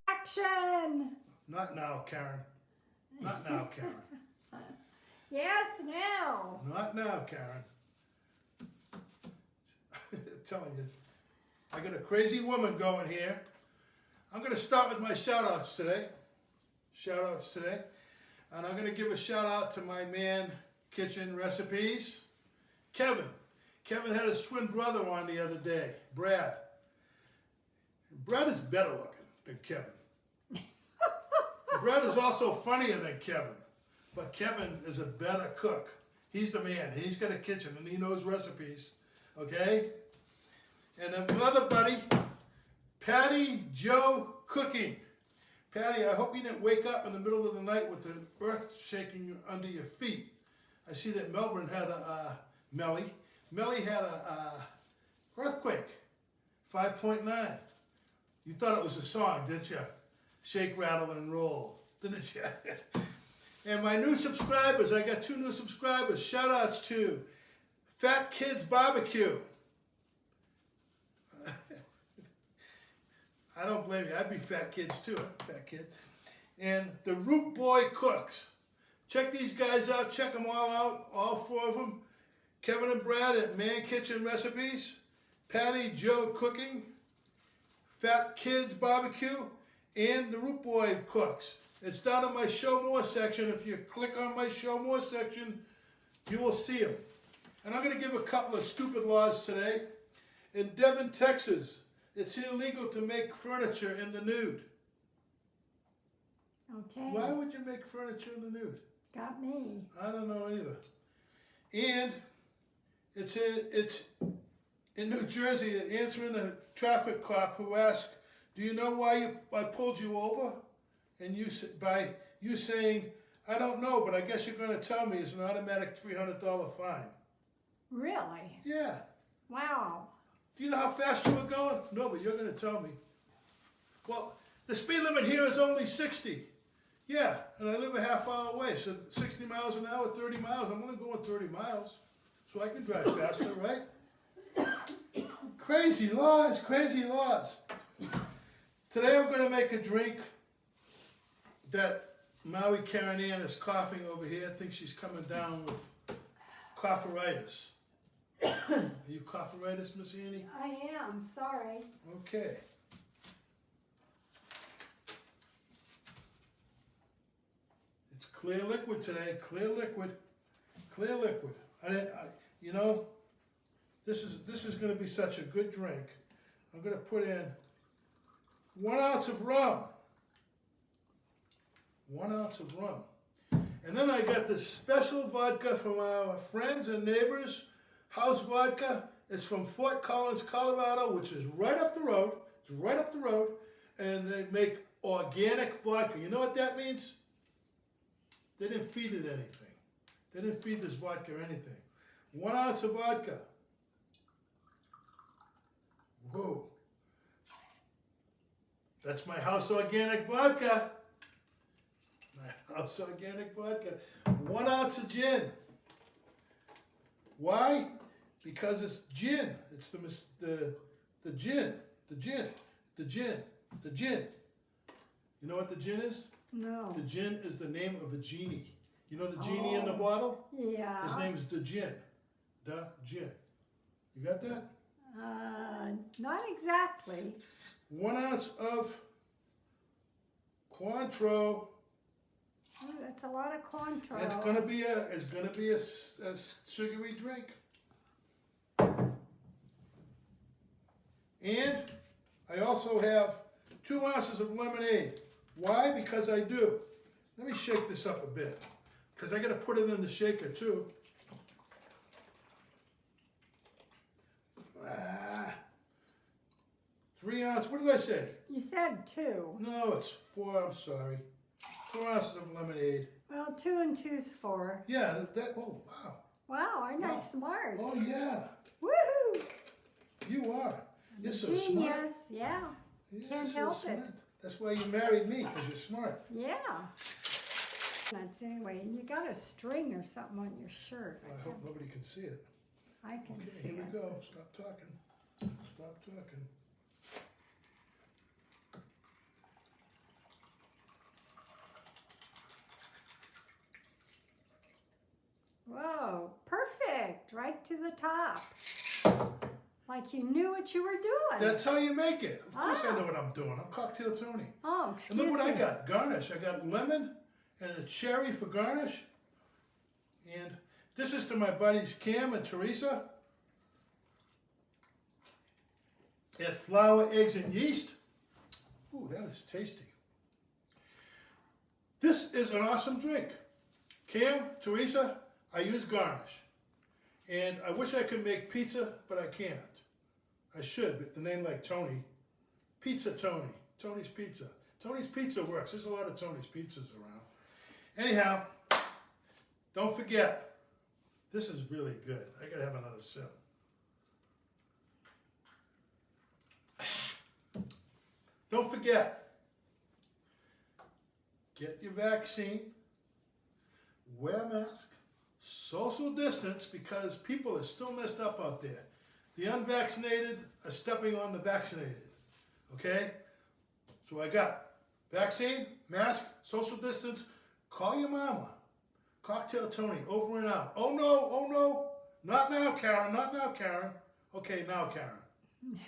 Action! Not now, Karen. Not now, Karen. Yes, now. Not now, Karen. I'm telling you, I got a crazy woman going here. I'm going to start with my shout-outs today. Shout-outs today. And I'm going to give a shout-out to my ManKitchenRewcipes, Kevin. Kevin had his twin brother on the other day, Brad. Brad is better looking than Kevin. Brad is also funnier than Kevin, but Kevin is a better cook. He's the man. He's got a kitchen and he knows recipes, okay? And another buddy, PaddyJoe Cooing. Patty, I hope you didn't wake up in the middle of the night with the earth shaking under your feet. I see that Melbourne had Melly had a earthquake, 5.9. You thought it was a song, didn't you? Shake, rattle, and roll, didn't you? And my new subscribers, I got 2 new subscribers. Shout outs to FatKids BBQ. I don't blame you. I'd be fat kids too. I'm a fat kid. And the Root Boy Cooks. Check these guys out. Check them all out. All 4 of them. Kevin and Brad at ManKitchenRewcipes, PaddyJoe Cooing, FatKids BBQ, and the Root Boy Cooks. It's down in my Show More section. If you click on my Show More section, you will see them. And I'm going to give a couple of stupid laws today. In Devon, Texas, it's illegal to make furniture in the nude. Okay. Why would you make furniture in the nude? Got me. I don't know either. And it's in New Jersey, answering a traffic cop who asked, "Do you know why I pulled you over?" And by you saying, "I don't know, but I guess you're going to tell me," is an automatic $300 fine. Really? Yeah. Wow. Do you know how fast you were going? No, but you're going to tell me. Well, the speed limit here is only 60. Yeah, and I live a half hour away, so 60 miles an hour, 30 miles. I'm only going 30 miles, so I can drive faster, right? Crazy laws, crazy laws. Today I'm going to make a drink that Maui Karen Ann is coughing over here. I think she's coming down with cougheritis. Are you cougheritis, Miss Annie? I am, sorry. Okay. It's clear liquid today. Clear liquid. Clear liquid. You know, this is going to be such a good drink. I'm going to put in 1 ounce of rum. 1 ounce of rum. And then I got this special vodka from our friends and neighbors, House Vodka. It's from Fort Collins, Colorado, which is right up the road. It's right up the road. And they make organic vodka. You know what that means? They didn't feed it anything. They didn't feed this vodka anything. 1 ounce of vodka. Whoa. That's my house organic vodka. My house organic vodka. 1 ounce of gin. Why? Because it's gin. It's the gin. The gin. The gin. The gin. You know what the gin is? No. The gin is the name of a genie. You know the genie in the bottle? Yeah. His name is the gin. The gin. You got that? Not exactly. 1 ounce of Cointreau. Oh, that's a lot of Cointreau. It's gonna be a sugary drink. And I also have 2 ounces of lemonade. Why? Because I do. Let me shake this up a bit, because I got to put it in the shaker too. 3 ounces. What did I say? You said 2. No, it's 4. I'm sorry. 4 ounces of lemonade. Well, 2 and 2's 4. Yeah. Oh wow. Wow, aren't I Wow. smart? Oh yeah. Woohoo! You are. You're so Genius. smart. Yeah. You're Can't so help smart. it. That's why you married me, because you're smart. Yeah. Nuts anyway, and you got a string or something on your shirt. I hope nobody can see it. I can Okay, see here it. we go. Stop talking. Stop talking. Whoa, perfect. Right to the top. Like you knew what you were doing. That's how you make it. Of course I Ah. know what I'm doing. I'm Cocktail Tony. Oh, excuse And look what me. I got. Garnish. I got lemon and a cherry for garnish. And this is to my buddies Cam and Teresa. Add flour, eggs, and yeast. Ooh, that is tasty. This is an awesome drink. Cam, Teresa, I use garnish. And I wish I could make pizza, but I can't. I should, but the name like Tony. Pizza Tony. Tony's Pizza. Tony's Pizza works. There's a lot of Tony's Pizzas around. Anyhow, don't forget, this is really good. I gotta have another sip. Don't forget, get your vaccine, wear a mask, social distance, because people are still messed up out there. The unvaccinated are stepping on the vaccinated, okay? So I got vaccine, mask, social distance, call your mama. Cocktail Tony, over and out. Oh no, not now, Karen, not now, Karen. Okay, now, Karen.